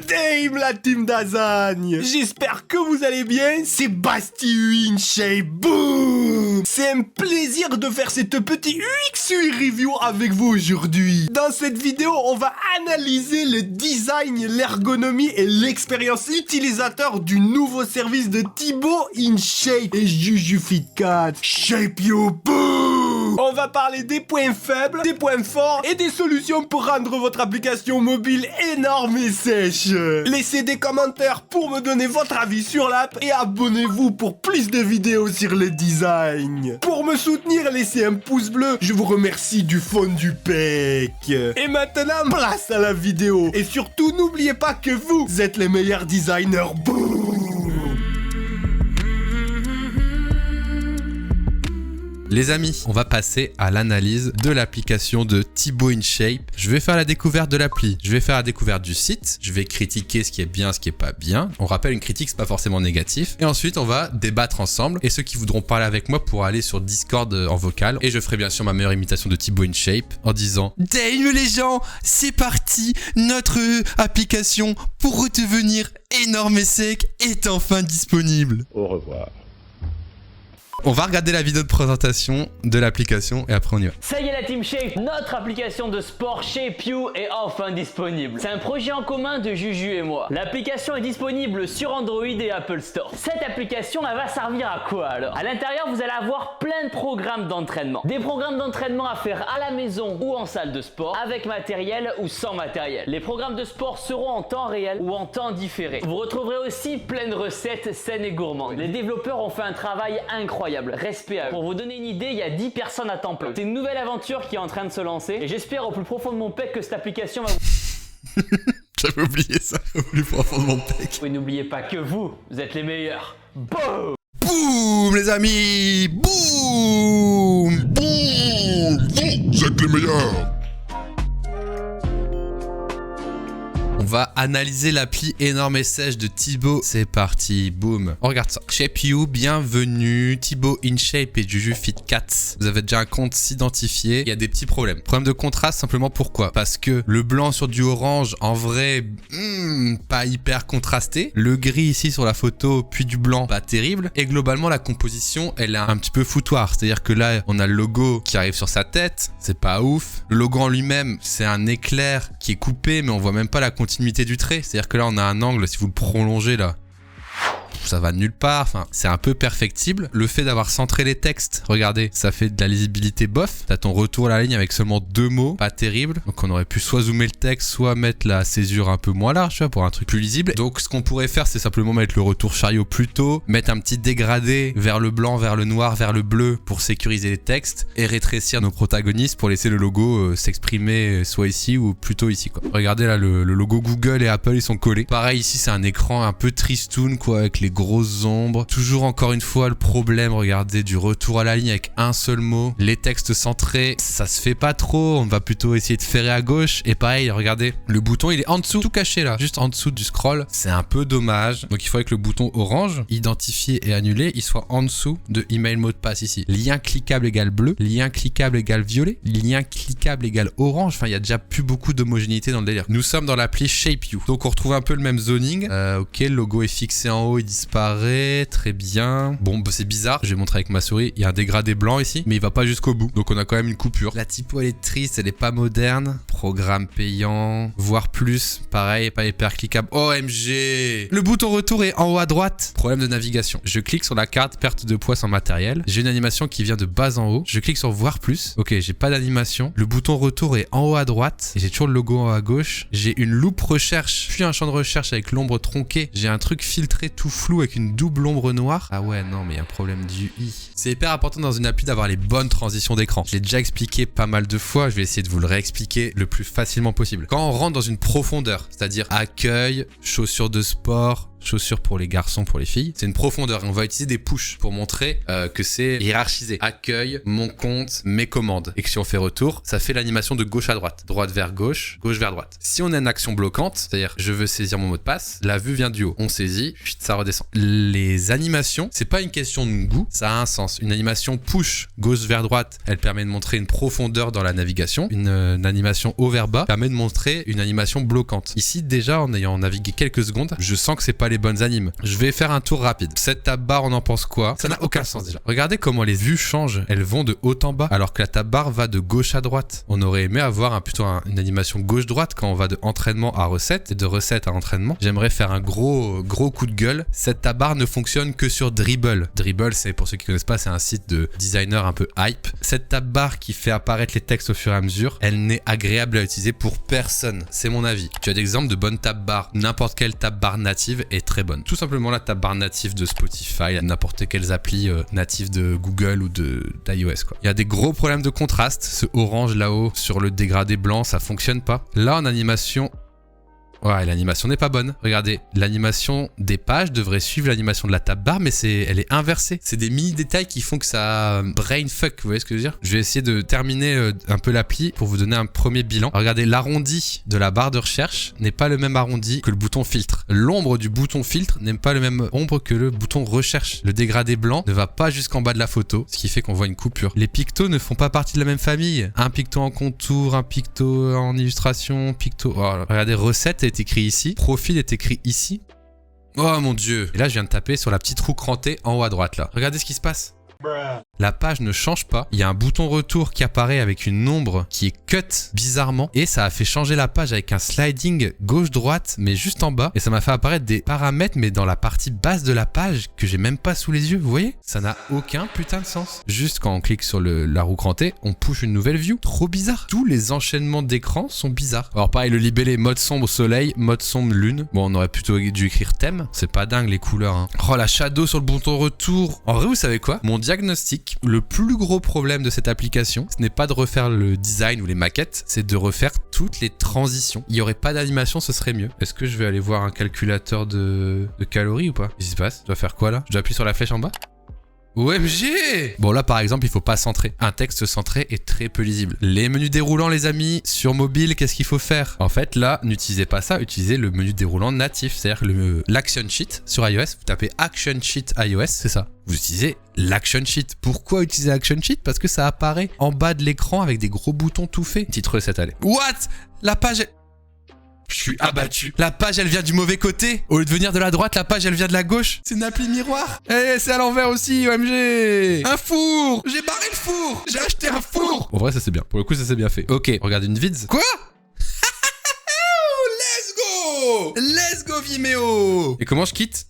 Dame la team d'Azagne. J'espère que vous allez bien, c'est Basti InShape, boum. C'est un plaisir de faire cette petite UX/UI review avec vous aujourd'hui. Dans cette vidéo, on va analyser le design, l'ergonomie et l'expérience utilisateur du nouveau service de Thibaut InShape et Juju Fit 4. Shape You, boum. On va parler des points faibles, des points forts et des solutions pour rendre votre application mobile énorme et sèche. Laissez des commentaires pour me donner votre avis sur l'app et abonnez-vous pour plus de vidéos sur le design. Pour me soutenir, laissez un pouce bleu, je vous remercie du fond du pec. Et maintenant, place à la vidéo. Et surtout, n'oubliez pas que vous êtes les meilleurs designers. Boum. Les amis, on va passer à l'analyse de l'application de Thibaut InShape. Je vais faire la découverte de l'appli, je vais faire la découverte du site, je vais critiquer ce qui est bien, ce qui est pas bien. On rappelle, une critique, c'est pas forcément négatif. Et ensuite, on va débattre ensemble. Et ceux qui voudront parler avec moi pourront aller sur Discord en vocal. Et je ferai bien sûr ma meilleure imitation de Thibaut InShape en disant: Dame les gens, c'est parti, notre application pour redevenir énorme et sec est enfin disponible. Au revoir. On va regarder la vidéo de présentation de l'application et après on y va. Ça y est la Team Shape, notre application de sport Shape You est enfin disponible. C'est un projet en commun de Juju et moi. L'application est disponible sur Android et Apple Store. Cette application, elle va servir à quoi alors? À l'intérieur, vous allez avoir plein de programmes d'entraînement. Des programmes d'entraînement à faire à la maison ou en salle de sport, avec matériel ou sans matériel. Les programmes de sport seront en temps réel ou en temps différé. Vous retrouverez aussi plein de recettes saines et gourmandes. Les développeurs ont fait un travail incroyable. Respect à eux. Pour vous donner une idée, il y a 10 personnes à temps plein. C'est une nouvelle aventure qui est en train de se lancer et j'espère au plus profond de mon pec que cette application va vous... J'avais oublié ça, au plus profond de mon pec. Et n'oubliez pas que vous êtes les meilleurs. Boum! Boum les amis, boum, boum, Vous êtes les meilleurs. On va analyser l'appli énorme et sèche de Thibaut. C'est parti, boum. On regarde ça. Shape You, bienvenue. Thibaut InShape et Juju Fit 4. Vous avez déjà un compte s'identifier. Il y a des petits problèmes. Problème de contraste, simplement pourquoi? Parce que le blanc sur du orange, en vrai, pas hyper contrasté. Le gris ici sur la photo, puis du blanc, pas terrible. Et globalement, la composition, elle est un petit peu foutoir. C'est-à-dire que là, on a le logo qui arrive sur sa tête. C'est pas ouf. Le logo en lui-même, c'est un éclair qui est coupé, mais on voit même pas la continuité du trait, c'est-à-dire que là on a un angle, si vous le prolongez là, ça va nulle part, enfin c'est un peu perfectible. Le fait d'avoir centré les textes, regardez, ça fait de la lisibilité bof. T'as ton retour à la ligne avec seulement 2 mots, pas terrible. Donc on aurait pu soit zoomer le texte, soit mettre la césure un peu moins large, tu vois, pour un truc plus lisible. Donc ce qu'on pourrait faire, c'est simplement mettre le retour chariot plus tôt, mettre un petit dégradé vers le blanc, vers le noir, vers le bleu pour sécuriser les textes et rétrécir nos protagonistes pour laisser le logo s'exprimer soit ici ou plutôt ici quoi. Regardez là, le logo Google et Apple ils sont collés. Pareil ici, c'est un écran un peu tristoun quoi, avec les grosses ombres. Toujours encore une fois le problème, regardez, du retour à la ligne avec un seul mot. Les textes centrés, ça se fait pas trop. On va plutôt essayer de ferrer à gauche. Et pareil, regardez, le bouton il est en dessous, tout caché là, juste en dessous du scroll. C'est un peu dommage. Donc il faudrait que le bouton orange, identifier et annuler, il soit en dessous de email mot de passe ici. Lien cliquable égale bleu, lien cliquable égale violet, lien cliquable égale orange. Enfin, il y a déjà plus beaucoup d'homogénéité dans le délire. Nous sommes dans l'appli Shape You. Donc on retrouve un peu le même zoning. Ok, le logo est fixé en haut, il disparaît, très bien. Bon, bah, c'est bizarre, je vais montrer avec ma souris, il y a un dégradé blanc ici, mais il va pas jusqu'au bout, donc on a quand même une coupure. La typo elle est triste, elle est pas moderne. Programme payant, voire plus, pareil, pas hyper cliquable. OMG! Le bouton retour est en haut à droite. Problème de navigation. Je clique sur la carte perte de poids sans matériel. J'ai une animation qui vient de bas en haut. Je clique sur voir plus. Ok, j'ai pas d'animation. Le bouton retour est en haut à droite. Et j'ai toujours le logo en haut à gauche. J'ai une loupe recherche, puis un champ de recherche avec l'ombre tronquée. J'ai un truc filtré tout flou avec une double ombre noire. Ah ouais, non, mais il y a un problème du i. C'est hyper important dans une appli d'avoir les bonnes transitions d'écran. Je l'ai déjà expliqué pas mal de fois. Je vais essayer de vous le réexpliquer le plus facilement possible. Quand on rentre dans une profondeur, c'est-à-dire accueil, chaussures de sport, chaussures pour les garçons, pour les filles. C'est une profondeur. On va utiliser des push pour montrer que c'est hiérarchisé. Accueil, mon compte, mes commandes. Et que si on fait retour, ça fait l'animation de gauche à droite. Droite vers gauche, gauche vers droite. Si on a une action bloquante, c'est-à-dire je veux saisir mon mot de passe, la vue vient du haut. On saisit, ça redescend. Les animations, c'est pas une question de goût, ça a un sens. Une animation push gauche vers droite, elle permet de montrer une profondeur dans la navigation. Une animation haut vers bas permet de montrer une animation bloquante. Ici, déjà, en ayant navigué quelques secondes, je sens que c'est pas les bonnes animes. Je vais faire un tour rapide. Cette tab bar, on en pense quoi? Ça n'a aucun sens déjà. Regardez comment les vues changent. Elles vont de haut en bas, alors que la tab bar va de gauche à droite. On aurait aimé avoir plutôt une animation gauche-droite quand on va de entraînement à recette et de recette à entraînement. J'aimerais faire un gros coup de gueule. Cette tab bar ne fonctionne que sur Dribbble. Dribbble, c'est, pour ceux qui connaissent pas, c'est un site de designer un peu hype. Cette tab bar qui fait apparaître les textes au fur et à mesure, elle n'est agréable à utiliser pour personne. C'est mon avis. Tu as des exemples de bonnes tab bar. N'importe quelle tab bar native est très bonne. Tout simplement la tab bar native de Spotify, n'importe quelles applis natives de Google ou d'iOS quoi. Il y a des gros problèmes de contraste. Ce orange là-haut sur le dégradé blanc, ça fonctionne pas. Là en animation... Ouais, l'animation n'est pas bonne. Regardez, l'animation des pages devrait suivre l'animation de la tab bar, mais elle est inversée. C'est des mini détails qui font que ça brain fuck, vous voyez ce que je veux dire? Je vais essayer de terminer un peu l'appli pour vous donner un premier bilan. Regardez, l'arrondi de la barre de recherche n'est pas le même arrondi que le bouton filtre. L'ombre du bouton filtre n'est pas le même ombre que le bouton recherche. Le dégradé blanc ne va pas jusqu'en bas de la photo, ce qui fait qu'on voit une coupure. Les pictos ne font pas partie de la même famille. Un picto en contour, un picto en illustration, picto... Oh, regardez, recette est écrit ici, profil est écrit ici. Oh mon dieu. Et là je viens de taper sur la petite roue crantée en haut à droite là. Regardez ce qui se passe. La page ne change pas. Il y a un bouton retour qui apparaît avec une ombre qui est cut bizarrement. Et ça a fait changer la page avec un sliding gauche-droite, mais juste en bas. Et ça m'a fait apparaître des paramètres, mais dans la partie basse de la page que j'ai même pas sous les yeux. Vous voyez? Ça n'a aucun putain de sens. Juste quand on clique sur la roue crantée, on push une nouvelle view. Trop bizarre. Tous les enchaînements d'écran sont bizarres. Alors pareil, le libellé mode sombre soleil, mode sombre lune. Bon, on aurait plutôt dû écrire thème. C'est pas dingue les couleurs. Hein. Oh, la shadow sur le bouton retour. En vrai, vous savez quoi? Mon diagnostic, le plus gros problème de cette application, ce n'est pas de refaire le design ou les maquettes, c'est de refaire toutes les transitions. Il n'y aurait pas d'animation, ce serait mieux. Est-ce que je vais aller voir un calculateur de calories ou pas? Qu'est-ce qui se passe? Je dois faire quoi là? Je dois appuyer sur la flèche en bas? OMG! Bon là par exemple il faut pas centrer. Un texte centré est très peu lisible. Les menus déroulants les amis, sur mobile qu'est-ce qu'il faut faire? En fait là n'utilisez pas ça, utilisez le menu déroulant natif. C'est-à-dire l'action sheet sur iOS, vous tapez action sheet iOS, c'est ça. Vous utilisez l'action sheet. Pourquoi utiliser l'action sheet? Parce que ça apparaît en bas de l'écran avec des gros boutons tout faits. Petite recette allez. What? La page est... Je suis abattu. La page, elle vient du mauvais côté. Au lieu de venir de la droite, la page, elle vient de la gauche. C'est une appli miroir. Eh, c'est à l'envers aussi, OMG. Un four. J'ai barré le four. J'ai acheté un four. En vrai, ça c'est bien. Pour le coup, ça c'est bien fait. Ok, regarde une vids. Quoi? Let's go. Let's go, Vimeo. Et comment je quitte?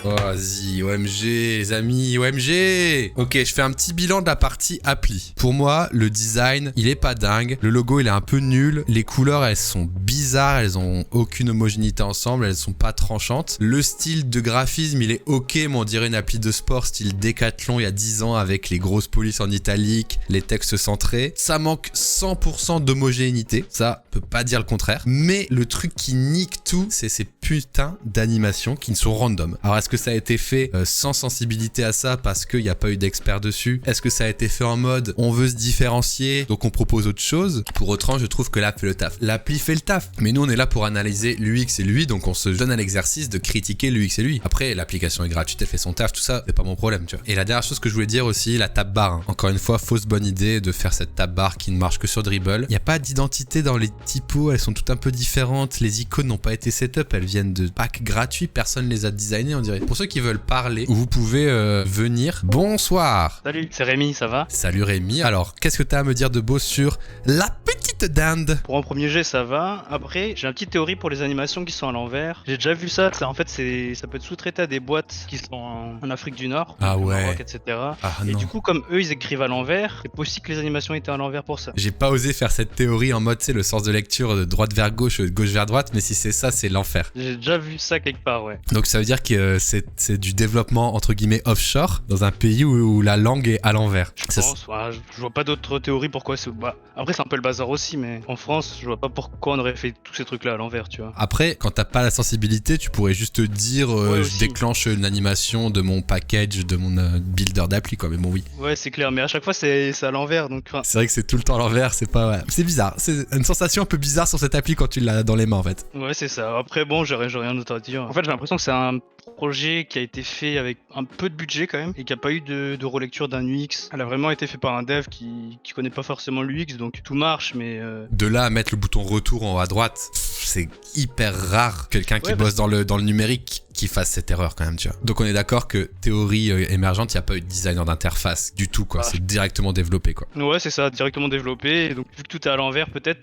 Oh, vas-y, OMG, les amis, OMG. Ok, je fais un petit bilan de la partie appli. Pour moi, le design, il est pas dingue. Le logo, il est un peu nul. Les couleurs, elles sont bizarres. Elles ont aucune homogénéité ensemble. Elles sont pas tranchantes. Le style de graphisme, il est ok, mais on dirait une appli de sport style Decathlon il y a 10 ans avec les grosses polices en italique, les textes centrés. Ça manque 100% d'homogénéité. Ça, peut pas dire le contraire. Mais le truc qui nique tout, c'est ces putains d'animations qui sont random. Alors, est-ce que ça a été fait sans sensibilité à ça parce qu'il n'y a pas eu d'expert dessus? Est-ce que ça a été fait en mode on veut se différencier donc on propose autre chose? Pour autant je trouve que l'app fait le taf. L'appli fait le taf. Mais nous on est là pour analyser l'UX et l'UI, donc on se donne à l'exercice de critiquer l'UX et l'UI. Après l'application est gratuite, elle fait son taf, tout ça, c'est pas mon problème tu vois. Et la dernière chose que je voulais dire aussi, la tab bar. Hein. Encore une fois, fausse bonne idée de faire cette tab bar qui ne marche que sur Dribbble. Il n'y a pas d'identité dans les typos, elles sont toutes un peu différentes. Les icônes n'ont pas été setup, elles viennent de packs gratuits, personne les a designés on dirait. Pour ceux qui veulent parler, vous pouvez venir. Bonsoir. Salut, c'est Rémi, ça va? Salut Rémi. Alors, qu'est-ce que tu as à me dire de beau sur la petite dinde? Pour un premier jet, ça va. Après, j'ai une petite théorie pour les animations qui sont à l'envers. J'ai déjà vu ça. En fait, ça peut être sous-traité à des boîtes qui sont en Afrique du Nord, ah ouais, Maroc, etc. Ah, et non. du coup, comme eux, ils écrivent à l'envers, c'est possible que les animations étaient à l'envers pour ça. J'ai pas osé faire cette théorie en mode, tu sais, le sens de lecture de droite vers gauche, de gauche vers droite, mais si c'est ça, c'est l'enfer. J'ai déjà vu ça quelque part, ouais. Donc ça veut dire que c'est du développement entre guillemets offshore dans un pays où la langue est à l'envers. Je pense, ouais, je vois pas d'autres théories pourquoi c'est... Bah, après c'est un peu le bazar aussi, aussi, mais en France, je vois pas pourquoi on aurait fait tous ces trucs-là à l'envers, tu vois. Après, quand t'as pas la sensibilité, tu pourrais juste te dire Ouais, je aussi. déclenche une animation de mon package, de mon builder d'appli, quoi. Mais bon, oui. Ouais, c'est clair, mais à chaque fois, c'est à l'envers, donc... enfin, C'est vrai que c'est tout le temps à l'envers, c'est pas... Ouais. C'est bizarre. C'est une sensation un peu bizarre sur cette appli quand tu l'as dans les mains, en fait. ouais, c'est ça. Après, bon, j'ai rien d'autre à dire. En fait, j'ai l'impression que c'est un projet qui a été fait avec un peu de budget quand même et qui a pas eu de relecture d'un UX. Elle a vraiment été fait par un dev qui connaît pas forcément l'UX, donc tout marche, mais De là à mettre le bouton retour en haut à droite, c'est hyper rare quelqu'un qui Ouais, bosse dans le numérique qui fasse cette erreur quand même, tu vois. Donc on est d'accord que théorie émergente, il n'y a pas eu de designer d'interface du tout, quoi. Ah. C'est directement développé, quoi. ouais, c'est ça, directement développé. Et donc, vu que tout est à l'envers, peut-être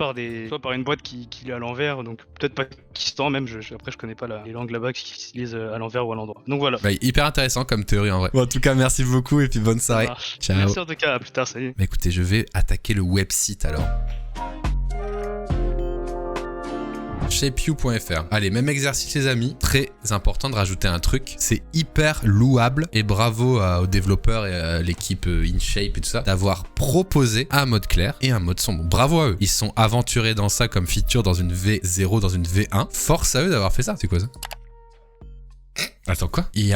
soit par une boîte qui est à l'envers, donc peut-être Pakistan même. Après, je connais pas les langues là-bas qui se lisent à l'envers ou à l'endroit. Donc voilà. Bah, hyper intéressant comme théorie en vrai. Bon, en tout cas, merci beaucoup et puis bonne Ça soirée. marche. Ciao. Merci en tout cas, à plus tard, salut. Bah écoutez, je vais attaquer le website alors. Shapeyou.fr. Allez, même exercice les amis. Très important de rajouter un truc. C'est hyper louable et bravo aux développeurs et à l'équipe InShape et tout ça d'avoir proposé un mode clair et un mode sombre. Bravo à eux. Ils se sont aventurés dans ça comme feature dans une V0, dans une V1. Force à eux d'avoir fait ça. C'est quoi ça? Attends, quoi? Il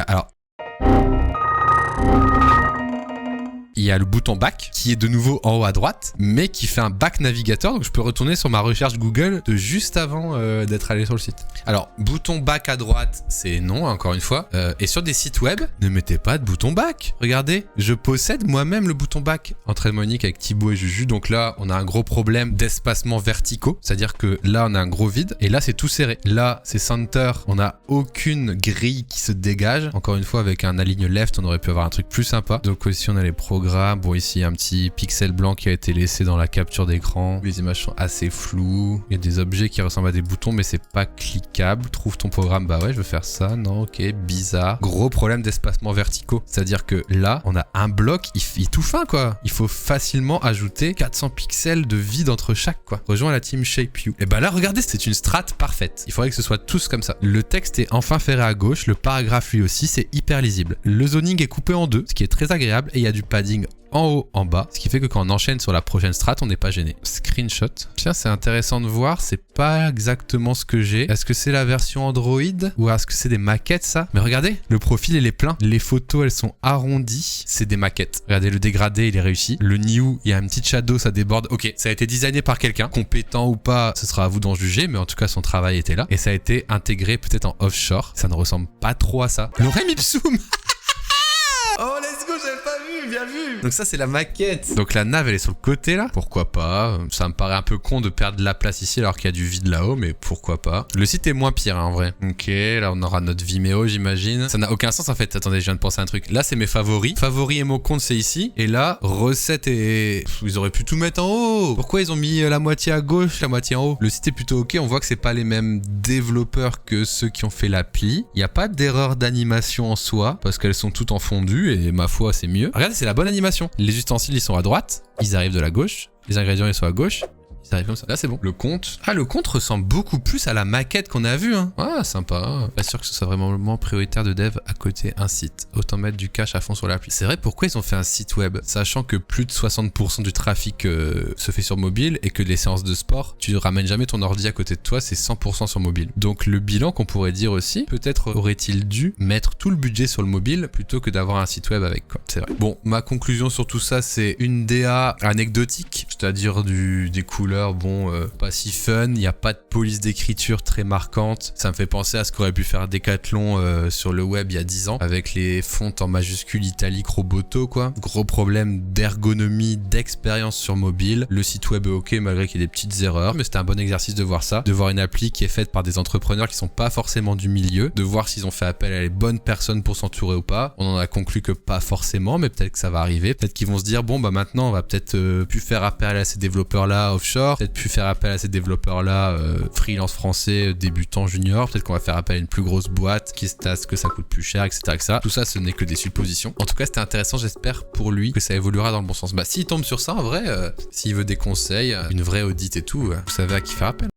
y a le bouton back qui est de nouveau en haut à droite, mais qui fait un back navigateur. Donc je peux retourner sur ma recherche Google de juste avant d'être allé sur le site. Alors, bouton back à droite, c'est non, encore une fois. Et sur des sites web, ne mettez pas de bouton back. Regardez, je possède moi-même le bouton back. Entrée monique avec Thibaut et Juju. Donc là, on a un gros problème d'espacement verticaux. C'est-à-dire que là, on a un gros vide. Et là, c'est tout serré. Là, c'est center. On n'a aucune grille qui se dégage. Encore une fois, avec un aligne left, on aurait pu avoir un truc plus sympa. Donc aussi, on a les programmes. Bon, ici, il y a un petit pixel blanc qui a été laissé dans la capture d'écran. Les images sont assez floues. Il y a des objets qui ressemblent à des boutons, mais c'est pas cliquable. Trouve ton programme. Bah ouais, je veux faire ça. Non, ok, bizarre. Gros problème d'espacement verticaux. C'est-à-dire que là, on a un bloc, il est tout fin, quoi. Il faut facilement ajouter 400 pixels de vide entre chaque, quoi. Rejoins la team Shapeyou. Et bah là, regardez, c'est une strat parfaite. Il faudrait que ce soit tous comme ça. Le texte est enfin ferré à gauche. Le paragraphe, lui aussi, c'est hyper lisible. Le zoning est coupé en deux, ce qui est très agréable. Et il y a du padding en haut, en bas, ce qui fait que quand on enchaîne sur la prochaine strat, on n'est pas gêné. Screenshot. Tiens, c'est intéressant de voir, c'est pas exactement ce que j'ai. Est-ce que c'est la version Android ou est-ce que c'est des maquettes ça? Mais regardez, le profil il est plein. Les photos elles sont arrondies, c'est des maquettes. Regardez, le dégradé il est réussi. Le new, il y a un petit shadow, ça déborde. Ok, ça a été designé par quelqu'un, compétent ou pas, ce sera à vous d'en juger, mais en tout cas son travail était là. Et ça a été intégré peut-être en offshore. Ça ne ressemble pas trop à ça. Lorem ipsum. Oh let's go, j'avais pas vu, bien vu. Donc ça c'est la maquette. Donc la nave elle est sur le côté là. Pourquoi pas. Ça me paraît un peu con de perdre de la place ici alors qu'il y a du vide là-haut, mais pourquoi pas. Le site est moins pire hein, en vrai. Ok, là on aura notre Vimeo j'imagine. Ça n'a aucun sens en fait. Attendez, je viens de penser à un truc. Là c'est mes favoris. Favoris et mon compte c'est ici. Et là, recettes et... Ils auraient pu tout mettre en haut. Pourquoi ils ont mis la moitié à gauche, la moitié en haut? Le site est plutôt ok. On voit que c'est pas les mêmes développeurs que ceux qui ont fait l'appli. Il n'y a pas d'erreur d'animation en soi parce qu'elles sont toutes en fondu. Et ma foi c'est mieux. Regardez, c'est la bonne animation. Les ustensiles ils sont à droite, ils arrivent de la gauche, les ingrédients ils sont à gauche, ils arrivent comme ça. Là c'est bon. Le compte. Ah, le compte ressemble beaucoup plus à la maquette qu'on a vue hein. Ah, sympa. Pas sûr que ce soit vraiment prioritaire de dev à côté un site. Autant mettre du cache à fond sur l'appli. C'est vrai, pourquoi ils ont fait un site web sachant que plus de 60% du trafic se fait sur mobile et que les séances de sport, tu ramènes jamais ton ordi à côté de toi, c'est 100% sur mobile. Donc le bilan qu'on pourrait dire aussi, peut-être aurait-il dû mettre tout le budget sur le mobile plutôt que d'avoir un site web avec quoi. C'est vrai. Bon, ma conclusion sur tout ça, c'est une DA anecdotique, c'est-à-dire des couleurs bon, pas si fun, il n'y a pas de police d'écriture très marquante. Ça me fait penser à ce qu'aurait pu faire Decathlon sur le web il y a 10 ans, avec les fontes en majuscules italiques roboto, quoi. Gros problème d'ergonomie, d'expérience sur mobile. Le site web est ok, malgré qu'il y ait des petites erreurs, mais c'était un bon exercice de voir ça, de voir une appli qui est faite par des entrepreneurs qui sont pas forcément du milieu, de voir s'ils ont fait appel à les bonnes personnes pour s'entourer ou pas. On en a conclu que pas forcément, mais peut-être que ça va arriver. Peut-être qu'ils vont se dire, bon, bah maintenant, on va peut-être plus faire appel à ces développeurs-là offshore, peut-être plus faire appel à ces développeurs-là freelance français, débutants, juniors, peut-être qu'on va faire appel à une plus grosse boîte qui se tasse que ça coûte plus cher, etc., etc. Tout ça, ce n'est que des suppositions. En tout cas, c'était intéressant, j'espère pour lui que ça évoluera dans le bon sens. Bah, s'il tombe sur ça, en vrai, s'il veut des conseils, une vraie audit et tout, vous savez à qui faire appel.